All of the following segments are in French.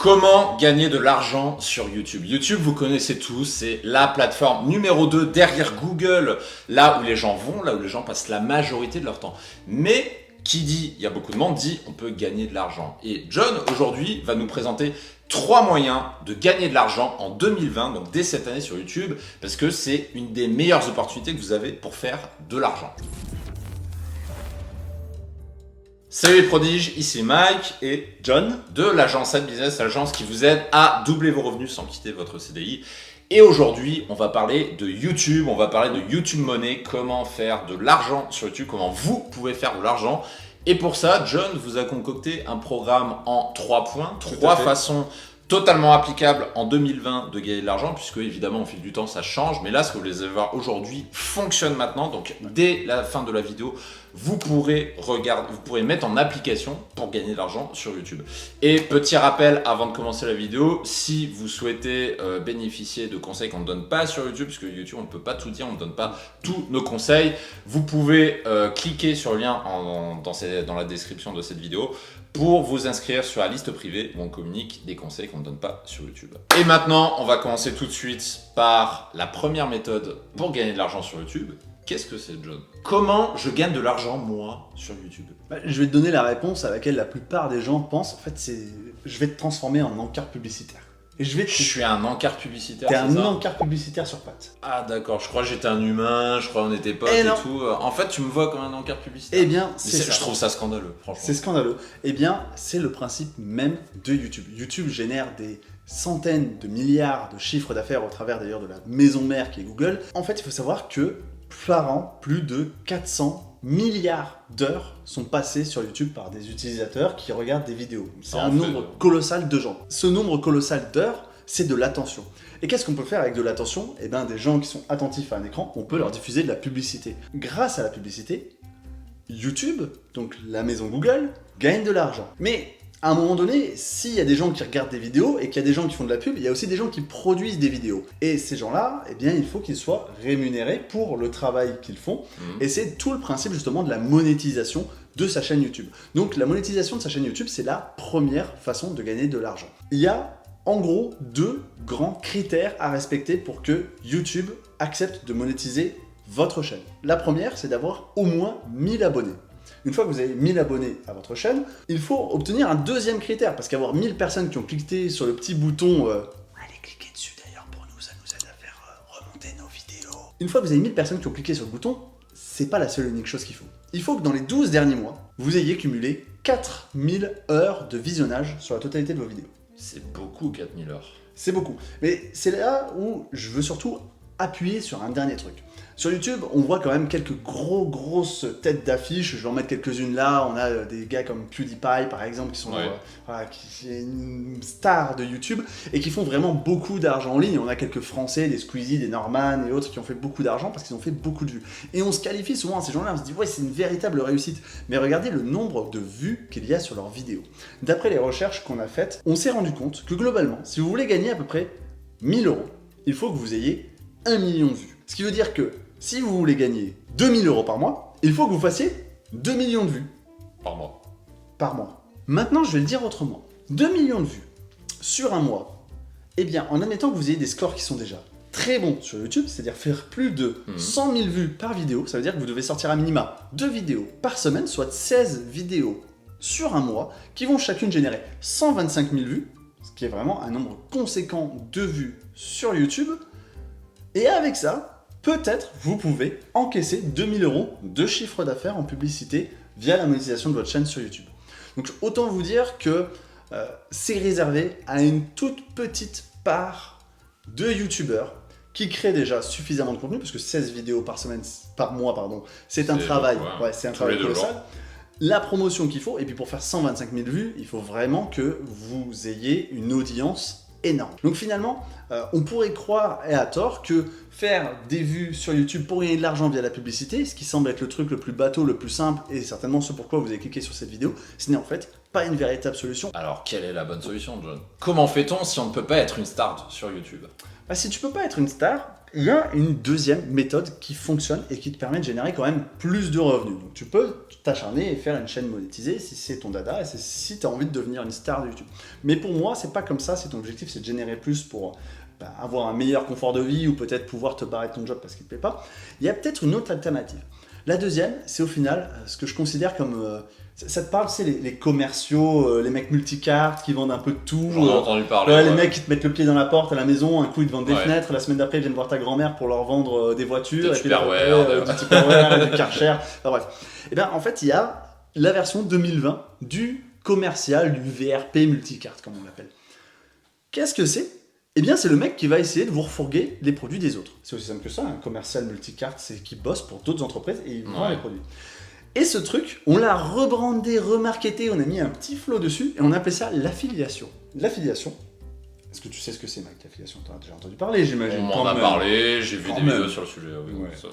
Comment gagner de l'argent sur YouTube? YouTube, vous connaissez tous, c'est la plateforme numéro 2 derrière Google, là où les gens vont, là où les gens passent la majorité de leur temps. Mais qui dit, il y a beaucoup de monde, dit on peut gagner de l'argent. Et John, aujourd'hui, va nous présenter 3 moyens de gagner de l'argent en 2020, donc dès cette année sur YouTube, parce que c'est une des meilleures opportunités que vous avez pour faire de l'argent. Salut les prodiges, ici Mike et John de l'agence Ad Business, l'agence qui vous aide à doubler vos revenus sans quitter votre CDI. Et aujourd'hui, on va parler de YouTube, on va parler de YouTube Money, comment faire de l'argent sur YouTube, comment vous pouvez faire de l'argent. Et pour ça, John vous a concocté un programme en 3 points, 3 façons totalement applicables en 2020 de gagner de l'argent, puisque évidemment au fil du temps ça change, mais là ce que vous allez voir aujourd'hui fonctionne maintenant, donc dès la fin de la vidéo, vous pourrez mettre en application pour gagner de l'argent sur YouTube. Et petit rappel avant de commencer la vidéo, si vous souhaitez bénéficier de conseils qu'on ne donne pas sur YouTube, puisque YouTube on ne peut pas tout dire, on ne donne pas tous nos conseils, vous pouvez cliquer sur le lien dans la description de cette vidéo pour vous inscrire sur la liste privée où on communique des conseils qu'on ne donne pas sur YouTube. Et maintenant, on va commencer tout de suite par la première méthode pour gagner de l'argent sur YouTube. Qu'est-ce que c'est, John? Comment je gagne de l'argent, moi, sur YouTube? Je vais te donner la réponse à laquelle la plupart des gens pensent. En fait, c'est je vais te transformer en encart publicitaire. Et je suis un encart publicitaire. T'es un encart publicitaire sur pattes. Ah d'accord, je crois que j'étais un humain, je crois qu'on était potes et tout. En fait, tu me vois comme un encart publicitaire. Eh bien, c'est ça. Je trouve ça scandaleux, franchement. C'est scandaleux. Eh bien, c'est le principe même de YouTube. YouTube génère des centaines de milliards de chiffres d'affaires au travers d'ailleurs de la maison mère qui est Google. En fait, il faut savoir que par an, plus de 400 milliards d'heures sont passées sur YouTube par des utilisateurs qui regardent des vidéos. C'est un nombre colossal de gens. Ce nombre colossal d'heures, c'est de l'attention. Et qu'est-ce qu'on peut faire avec de l'attention? Eh bien, des gens qui sont attentifs à un écran, on peut leur diffuser de la publicité. Grâce à la publicité, YouTube, donc la maison Google, gagne de l'argent. Mais à un moment donné, s'il y a des gens qui regardent des vidéos et qu'il y a des gens qui font de la pub, il y a aussi des gens qui produisent des vidéos. Et ces gens-là, eh bien, il faut qu'ils soient rémunérés pour le travail qu'ils font. Et c'est tout le principe justement de la monétisation de sa chaîne YouTube. Donc la monétisation de sa chaîne YouTube, c'est la première façon de gagner de l'argent. Il y a en gros 2 grands critères à respecter pour que YouTube accepte de monétiser votre chaîne. La première, c'est d'avoir au moins 1000 abonnés. Une fois que vous avez 1000 abonnés à votre chaîne, il faut obtenir un deuxième critère, parce qu'avoir 1000 personnes qui ont cliqué sur le petit bouton allez cliquer dessus d'ailleurs pour nous, ça nous aide à faire remonter nos vidéos. Une fois que vous avez 1000 personnes qui ont cliqué sur le bouton, c'est pas la seule et unique chose qu'il faut. Il faut que dans les 12 derniers mois, vous ayez cumulé 4000 heures de visionnage sur la totalité de vos vidéos. C'est beaucoup 4000 heures. C'est beaucoup. Mais c'est là où je veux surtout appuyer sur un dernier truc. Sur YouTube, on voit quand même quelques grosses têtes d'affiche. Je vais en mettre quelques-unes là. On a des gars comme PewDiePie, par exemple, qui sont qui est une star de YouTube et qui font vraiment beaucoup d'argent en ligne. On a quelques Français, des Squeezie, des Norman et autres qui ont fait beaucoup d'argent parce qu'ils ont fait beaucoup de vues. Et on se qualifie souvent à ces gens-là. On se dit, ouais, c'est une véritable réussite. Mais regardez le nombre de vues qu'il y a sur leurs vidéos. D'après les recherches qu'on a faites, on s'est rendu compte que globalement, si vous voulez gagner à peu près 1000 €, il faut que vous ayez 1 million de vues. Ce qui veut dire que si vous voulez gagner 2000 € par mois, il faut que vous fassiez 2 millions de vues. Par mois. Maintenant, je vais le dire autrement. 2 millions de vues sur un mois, eh bien, en admettant que vous ayez des scores qui sont déjà très bons sur YouTube, c'est-à-dire faire plus de 100 000 vues par vidéo, ça veut dire que vous devez sortir à minima 2 vidéos par semaine, soit 16 vidéos sur un mois, qui vont chacune générer 125 000 vues, ce qui est vraiment un nombre conséquent de vues sur YouTube. Et avec ça, peut-être vous pouvez encaisser 2000 € de chiffre d'affaires en publicité via la monétisation de votre chaîne sur YouTube. Donc autant vous dire que c'est réservé à une toute petite part de YouTubeurs qui créent déjà suffisamment de contenu, parce que 16 vidéos par mois, c'est un travail, c'est un travail colossal. La promotion qu'il faut, et puis pour faire 125 000 vues, il faut vraiment que vous ayez une audience énorme. Donc finalement, on pourrait croire, et à tort, que faire des vues sur YouTube pour gagner de l'argent via la publicité, ce qui semble être le truc le plus bateau, le plus simple, et certainement ce pourquoi vous avez cliqué sur cette vidéo, ce n'est en fait pas une véritable solution. Alors quelle est la bonne solution, John? Comment fait-on si on ne peut pas être une star sur YouTube? Bah, si tu peux pas être une star, il y a une deuxième méthode qui fonctionne et qui te permet de générer quand même plus de revenus. Donc tu peux t'acharner et faire une chaîne monétisée si c'est ton dada et si tu as envie de devenir une star de YouTube. Mais pour moi, c'est pas comme ça. Si ton objectif c'est de générer plus pour avoir un meilleur confort de vie ou peut-être pouvoir te barrer de ton job parce qu'il te plaît pas, il y a peut-être une autre alternative. La deuxième, c'est au final ce que je considère comme... ça te parle, tu sais, les commerciaux, les mecs multicartes qui vendent un peu de tout. J'en ai entendu parler. Ouais, les mecs qui te mettent le pied dans la porte à la maison, un coup ils te vendent des Ouais. fenêtres, la semaine d'après ils viennent voir ta grand-mère pour leur vendre des voitures. Des et puis Tupperware, du Tupperware, du Karcher. Enfin bref. Et bien en fait, il y a la version 2020 du commercial, du VRP multicarte, comme on l'appelle. Qu'est-ce que c'est ? Eh bien, c'est le mec qui va essayer de vous refourguer les produits des autres. C'est aussi simple que ça, un commercial multicarte, c'est qui bosse pour d'autres entreprises et il vend les produits. Et ce truc, on l'a rebrandé, remarketé, on a mis un petit flow dessus et on appelle ça l'affiliation. L'affiliation, est-ce que tu sais ce que c'est, Mike, l'affiliation ? Tu as déjà entendu parler, j'imagine. On m'en a parlé, j'ai vu Quand des même. vidéos sur le sujet, oui, Ouais. ça,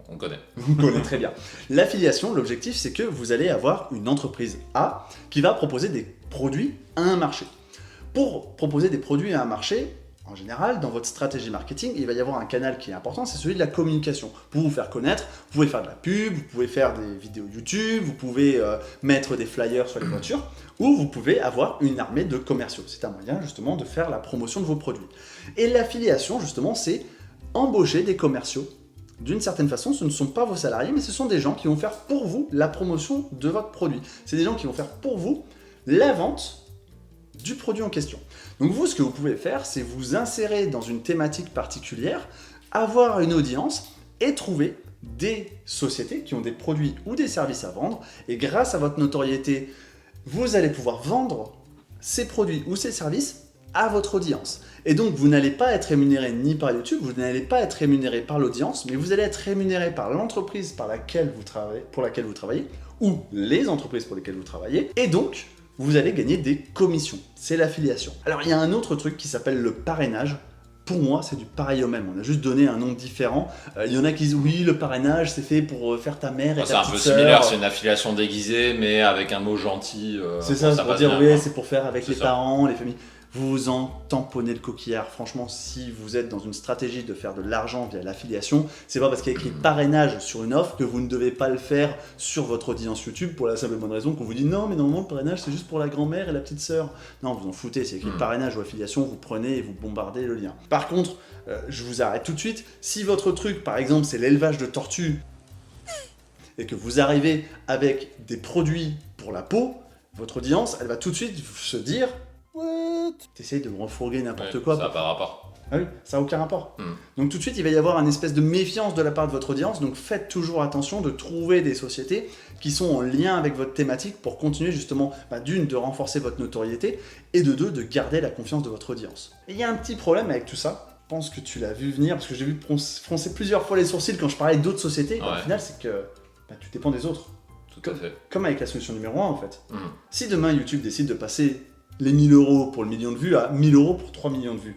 on connaît. Vous connaissez très bien. L'affiliation, l'objectif, c'est que vous allez avoir une entreprise A qui va proposer des produits à un marché. Pour proposer des produits à un marché, en général, dans votre stratégie marketing, il va y avoir un canal qui est important, c'est celui de la communication. Pour vous faire connaître, vous pouvez faire de la pub, vous pouvez faire des vidéos YouTube, vous pouvez mettre des flyers sur les voitures, ou vous pouvez avoir une armée de commerciaux. C'est un moyen justement de faire la promotion de vos produits. Et l'affiliation, justement, c'est embaucher des commerciaux. D'une certaine façon, ce ne sont pas vos salariés, mais ce sont des gens qui vont faire pour vous la promotion de votre produit. C'est des gens qui vont faire pour vous la vente du produit en question. Donc vous, ce que vous pouvez faire, c'est vous insérer dans une thématique particulière, avoir une audience et trouver des sociétés qui ont des produits ou des services à vendre. Et grâce à votre notoriété, vous allez pouvoir vendre ces produits ou ces services à votre audience. Et donc, vous n'allez pas être rémunéré ni par YouTube, vous n'allez pas être rémunéré par l'audience, mais vous allez être rémunéré par l'entreprise pour laquelle vous travaillez, ou les entreprises pour lesquelles vous travaillez. Et donc, vous allez gagner des commissions. C'est l'affiliation. Alors, il y a un autre truc qui s'appelle le parrainage. Pour moi, c'est du pareil au même. On a juste donné un nom différent. Il y en a qui disent oui, le parrainage, c'est fait pour faire ta mère et C'est ta un petite peu sœur. similaire, c'est une affiliation déguisée, mais avec un mot gentil. C'est ça, pour passe dire bien, oui, quoi. c'est pour faire avec C'est les ça. parents, les familles. Vous en tamponnez le coquillard. Franchement, si vous êtes dans une stratégie de faire de l'argent via l'affiliation, c'est pas parce qu'il y a écrit parrainage sur une offre que vous ne devez pas le faire sur votre audience YouTube pour la simple et bonne raison qu'on vous dit non, mais normalement le parrainage c'est juste pour la grand-mère et la petite sœur. Non, vous en foutez, c'est écrit parrainage ou affiliation, vous prenez et vous bombardez le lien. Par contre, je vous arrête tout de suite. Si votre truc, par exemple, c'est l'élevage de tortues et que vous arrivez avec des produits pour la peau, votre audience, elle va tout de suite se dire what ? T'essayes de me refourguer n'importe Ouais, quoi. Ça n'a pas rapport. Ah oui, ça n'a aucun rapport. Donc tout de suite, il va y avoir une espèce de méfiance de la part de votre audience. Donc faites toujours attention de trouver des sociétés qui sont en lien avec votre thématique pour continuer justement, d'une, de renforcer votre notoriété et de deux, de garder la confiance de votre audience. Et il y a un petit problème avec tout ça. Je pense que tu l'as vu venir parce que j'ai vu froncer plusieurs fois les sourcils quand je parlais d'autres sociétés. Ouais. Au final, c'est que tu dépends des autres. Tout à fait. Comme avec la solution numéro 1 en fait. Si demain YouTube décide de passer les 1000 € pour le million de vues à 1000 € pour 3 millions de vues,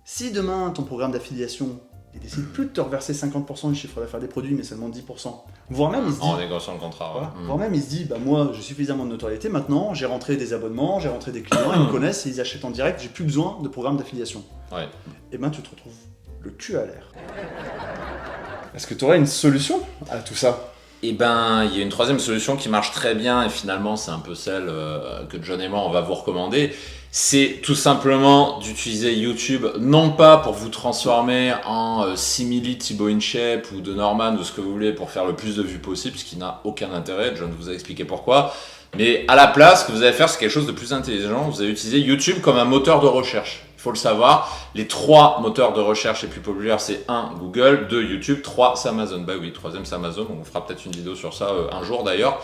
si demain ton programme d'affiliation il décide plus de te reverser 50% du chiffre d'affaires des produits mais seulement 10%, voire même il se dit, En négociant le contrat. voilà, Ouais. voire même il se dit moi j'ai suffisamment de notoriété maintenant, j'ai rentré des abonnements, j'ai rentré des clients, ils me connaissent et ils achètent en direct, j'ai plus besoin de programme d'affiliation. Ouais. Et ben tu te retrouves le cul à l'air. Est-ce que tu aurais une solution à tout ça ? Et ben, il y a une troisième solution qui marche très bien et finalement c'est un peu celle que John et moi on va vous recommander. C'est tout simplement d'utiliser YouTube, non pas pour vous transformer en simili Thibaut InShape ou de Norman ou ce que vous voulez pour faire le plus de vues possible, ce qui n'a aucun intérêt, John vous a expliqué pourquoi. Mais à la place, ce que vous allez faire, c'est quelque chose de plus intelligent. Vous allez utiliser YouTube comme un moteur de recherche. Il faut le savoir. Les 3 moteurs de recherche les plus populaires, c'est 1, Google, 2, YouTube, 3, c'est Amazon. Bah oui, 3e, c'est Amazon. On fera peut-être une vidéo sur ça un jour d'ailleurs.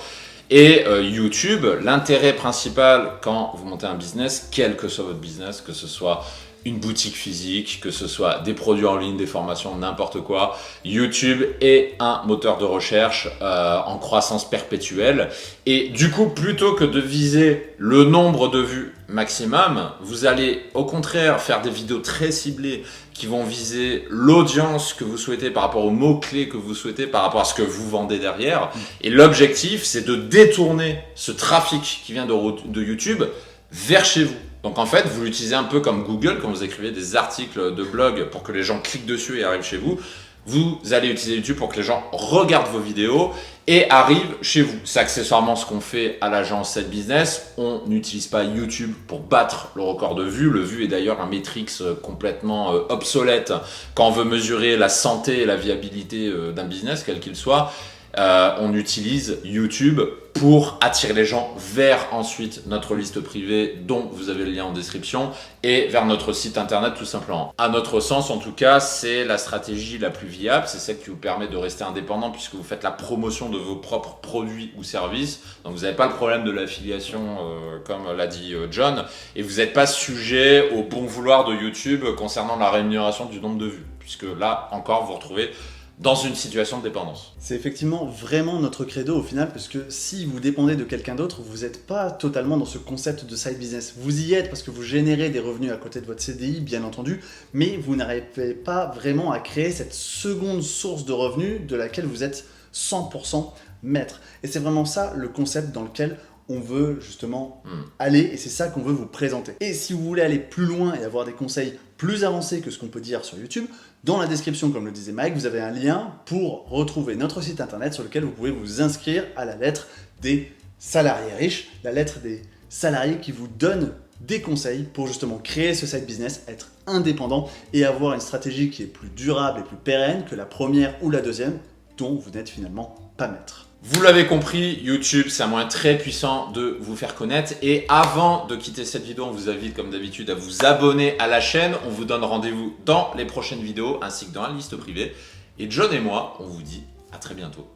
Et YouTube, l'intérêt principal quand vous montez un business, quel que soit votre business, que ce soit une boutique physique, que ce soit des produits en ligne, des formations, n'importe quoi, YouTube est un moteur de recherche en croissance perpétuelle. Et du coup, plutôt que de viser le nombre de vues maximum, vous allez au contraire faire des vidéos très ciblées qui vont viser l'audience que vous souhaitez par rapport aux mots-clés que vous souhaitez, par rapport à ce que vous vendez derrière. Et l'objectif, c'est de détourner ce trafic qui vient de YouTube vers chez vous. Donc en fait, vous l'utilisez un peu comme Google quand vous écrivez des articles de blog pour que les gens cliquent dessus et arrivent chez vous. Vous allez utiliser YouTube pour que les gens regardent vos vidéos et arrivent chez vous. C'est accessoirement ce qu'on fait à l'agence 7 Business. On n'utilise pas YouTube pour battre le record de vues. Le vue est d'ailleurs un métrix complètement obsolète quand on veut mesurer la santé et la viabilité d'un business, quel qu'il soit. On utilise YouTube pour attirer les gens vers ensuite notre liste privée dont vous avez le lien en description et vers notre site internet tout simplement. À notre sens en tout cas, c'est la stratégie la plus viable, c'est celle qui vous permet de rester indépendant puisque vous faites la promotion de vos propres produits ou services. Donc vous n'avez pas le problème de l'affiliation comme l'a dit John et vous n'êtes pas sujet au bon vouloir de YouTube concernant la rémunération du nombre de vues puisque là encore vous vous retrouvez dans une situation de dépendance. C'est effectivement vraiment notre credo au final, parce que si vous dépendez de quelqu'un d'autre, vous n'êtes pas totalement dans ce concept de side business. Vous y êtes parce que vous générez des revenus à côté de votre CDI, bien entendu, mais vous n'arrivez pas vraiment à créer cette seconde source de revenus de laquelle vous êtes 100% maître. Et c'est vraiment ça le concept dans lequel on veut justement aller, et c'est ça qu'on veut vous présenter. Et si vous voulez aller plus loin et avoir des conseils plus avancés que ce qu'on peut dire sur YouTube, dans la description, comme le disait Mike, vous avez un lien pour retrouver notre site internet sur lequel vous pouvez vous inscrire à la lettre des salariés riches, la lettre des salariés qui vous donnent des conseils pour justement créer ce side business, être indépendant et avoir une stratégie qui est plus durable et plus pérenne que la première ou la deuxième dont vous n'êtes finalement pas maître. Vous l'avez compris, YouTube, c'est un moyen très puissant de vous faire connaître. Et avant de quitter cette vidéo, on vous invite comme d'habitude à vous abonner à la chaîne. On vous donne rendez-vous dans les prochaines vidéos ainsi que dans la liste privée. Et John et moi, on vous dit à très bientôt.